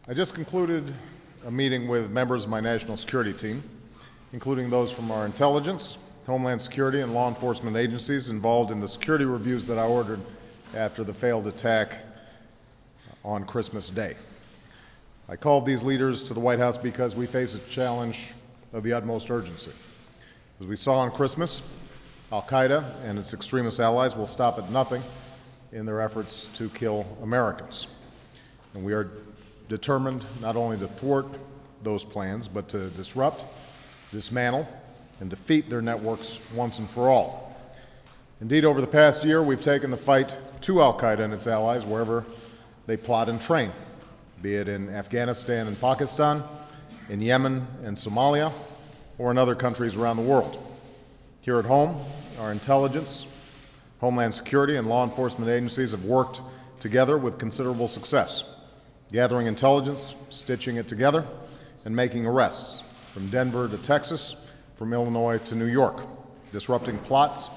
I just concluded a meeting with members of my national security team, including those from our intelligence, Homeland Security, and law enforcement agencies involved in the security reviews that I ordered after the failed attack on Christmas Day. I called these leaders to the White House because we face a challenge of the utmost urgency. As we saw on Christmas, Al-Qaeda and its extremist allies will stop at nothing in their efforts to kill Americans. And we are determined not only to thwart those plans, but to disrupt, dismantle, and defeat their networks once and for all. Indeed, over the past year, we've taken the fight to Al-Qaeda and its allies wherever they plot and train, be it in Afghanistan and Pakistan, in Yemen and Somalia, or in other countries around the world. Here at home, our intelligence, Homeland Security, and law enforcement agencies have worked together with considerable success, gathering intelligence, stitching it together, and making arrests, from Denver to Texas, from Illinois to New York, disrupting plots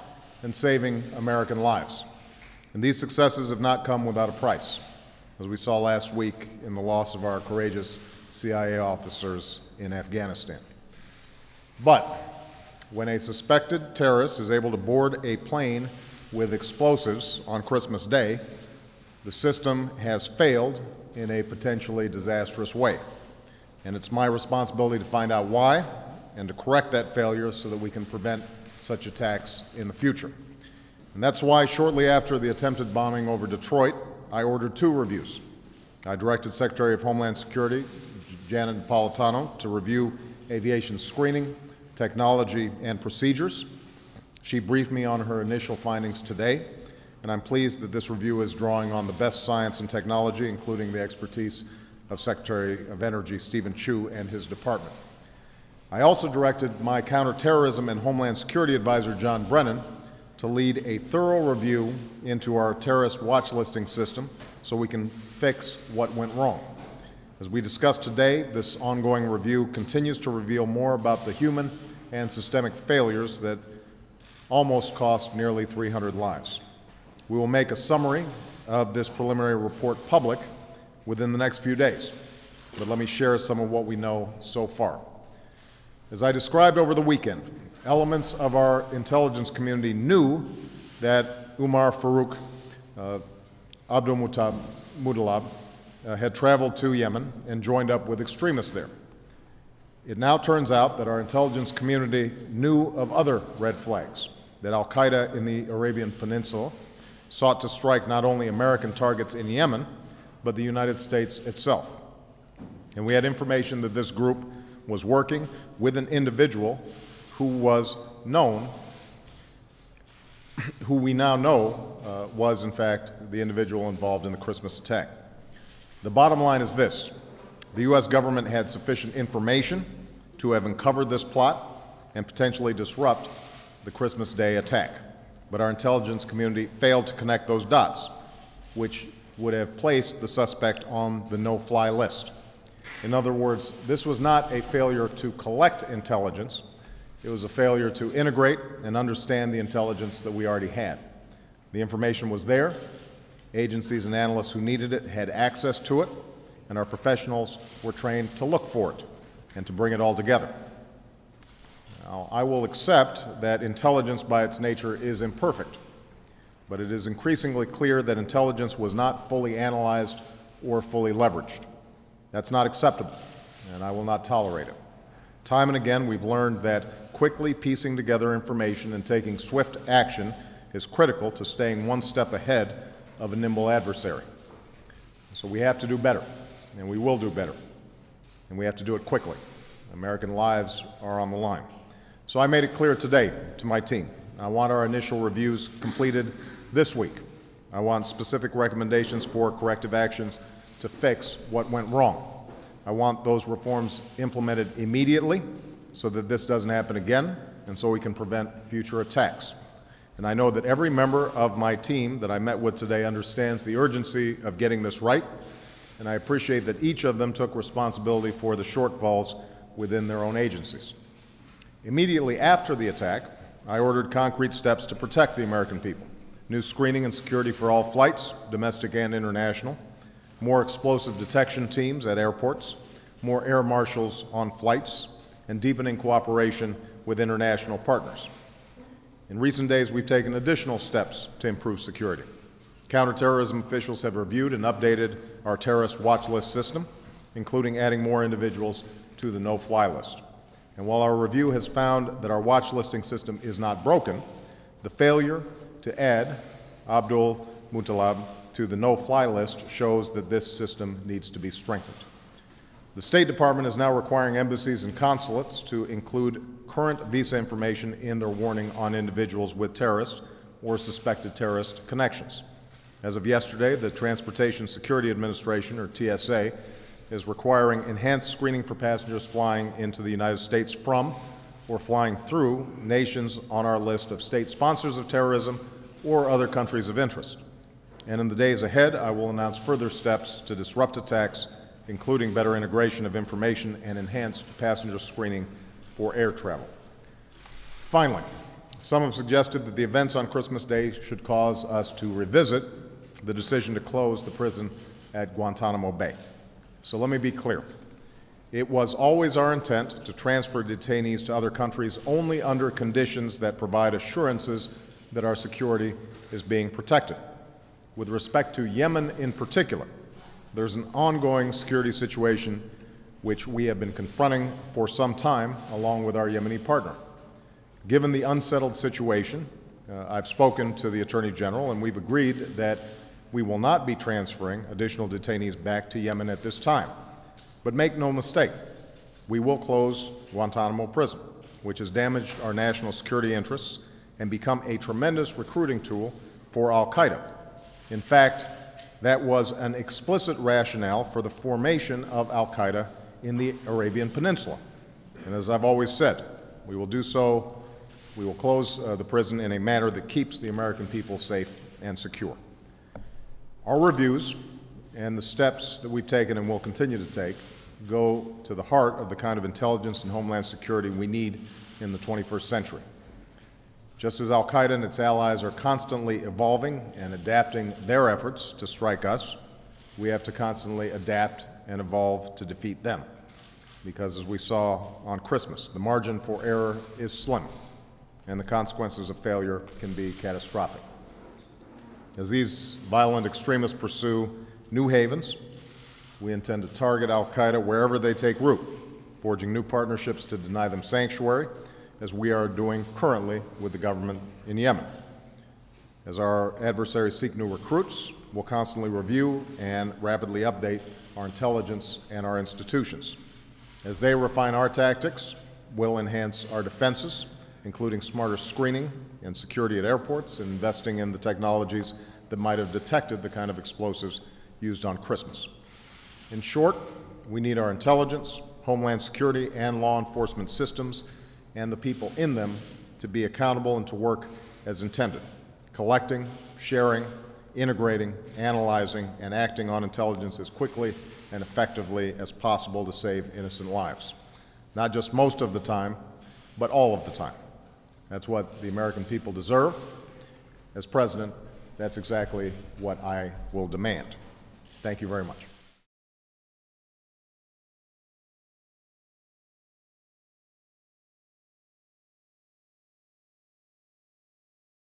and saving American lives. And these successes have not come without a price, as we saw last week in the loss of our courageous CIA officers in Afghanistan. But when a suspected terrorist is able to board a plane with explosives on Christmas Day, the system has failed in a potentially disastrous way. And it's my responsibility to find out why and to correct that failure so that we can prevent such attacks in the future. And that's why shortly after the attempted bombing over Detroit, I ordered 2 reviews. I directed Secretary of Homeland Security, Janet Napolitano, to review aviation screening, technology, and procedures. She briefed me on her initial findings today, and I'm pleased that this review is drawing on the best science and technology, including the expertise of Secretary of Energy Stephen Chu and his department. I also directed my counterterrorism and Homeland Security advisor, John Brennan, to lead a thorough review into our terrorist watch listing system so we can fix what went wrong. As we discussed today, this ongoing review continues to reveal more about the human and systemic failures that almost cost nearly 300 lives. We will make a summary of this preliminary report public within the next few days, but let me share some of what we know so far. As I described over the weekend, elements of our intelligence community knew that Umar Farouk Abdulmutallab had traveled to Yemen and joined up with extremists there. It now turns out that our intelligence community knew of other red flags, that Al-Qaeda in the Arabian Peninsula sought to strike not only American targets in Yemen, but the United States itself. And we had information that this group was working with an individual who was known, who we now know was in fact the individual involved in the Christmas attack. The bottom line is this: the U.S. government had sufficient information to have uncovered this plot and potentially disrupt the Christmas Day attack. But our intelligence community failed to connect those dots, which would have placed the suspect on the no-fly list. In other words, this was not a failure to collect intelligence. It was a failure to integrate and understand the intelligence that we already had. The information was there. Agencies and analysts who needed it had access to it, and our professionals were trained to look for it and to bring it all together. Now, I will accept that intelligence by its nature is imperfect, but it is increasingly clear that intelligence was not fully analyzed or fully leveraged. That's not acceptable, and I will not tolerate it. Time and again, we've learned that quickly piecing together information and taking swift action is critical to staying one step ahead of a nimble adversary. So we have to do better, and we will do better, and we have to do it quickly. American lives are on the line. So I made it clear today to my team: I want our initial reviews completed this week. I want specific recommendations for corrective actions to fix what went wrong. I want those reforms implemented immediately so that this doesn't happen again and so we can prevent future attacks. And I know that every member of my team that I met with today understands the urgency of getting this right, and I appreciate that each of them took responsibility for the shortfalls within their own agencies. Immediately after the attack, I ordered concrete steps to protect the American people: new screening and security for all flights, domestic and international, more explosive detection teams at airports, more air marshals on flights, and deepening cooperation with international partners. In recent days, we've taken additional steps to improve security. Counterterrorism officials have reviewed and updated our terrorist watch list system, including adding more individuals to the no-fly list. And while our review has found that our watch listing system is not broken, the failure to add Abdul Muttalib to the no-fly list shows that this system needs to be strengthened. The State Department is now requiring embassies and consulates to include current visa information in their warning on individuals with terrorist or suspected terrorist connections. As of yesterday, the Transportation Security Administration, or TSA, is requiring enhanced screening for passengers flying into the United States from or flying through nations on our list of state sponsors of terrorism or other countries of interest. And in the days ahead, I will announce further steps to disrupt attacks, including better integration of information and enhanced passenger screening for air travel. Finally, some have suggested that the events on Christmas Day should cause us to revisit the decision to close the prison at Guantanamo Bay. So let me be clear. It was always our intent to transfer detainees to other countries only under conditions that provide assurances that our security is being protected. With respect to Yemen in particular, there's an ongoing security situation which we have been confronting for some time along with our Yemeni partner. Given the unsettled situation, I've spoken to the Attorney General and we've agreed that we will not be transferring additional detainees back to Yemen at this time. But make no mistake, we will close Guantanamo Prison, which has damaged our national security interests and become a tremendous recruiting tool for al-Qaeda. In fact, that was an explicit rationale for the formation of al-Qaeda in the Arabian Peninsula. And as I've always said, we will do so, we will close the prison in a manner that keeps the American people safe and secure. Our reviews and the steps that we've taken and will continue to take go to the heart of the kind of intelligence and homeland security we need in the 21st century. Just as al-Qaeda and its allies are constantly evolving and adapting their efforts to strike us, we have to constantly adapt and evolve to defeat them. Because as we saw on Christmas, the margin for error is slim, and the consequences of failure can be catastrophic. As these violent extremists pursue new havens, we intend to target al-Qaeda wherever they take root, forging new partnerships to deny them sanctuary, as we are doing currently with the government in Yemen. As our adversaries seek new recruits, we'll constantly review and rapidly update our intelligence and our institutions. As they refine our tactics, we'll enhance our defenses, including smarter screening and security at airports, and investing in the technologies that might have detected the kind of explosives used on Christmas. In short, we need our intelligence, homeland security, and law enforcement systems and the people in them to be accountable and to work as intended, collecting, sharing, integrating, analyzing, and acting on intelligence as quickly and effectively as possible to save innocent lives. Not just most of the time, but all of the time. That's what the American people deserve. As President, that's exactly what I will demand. Thank you very much.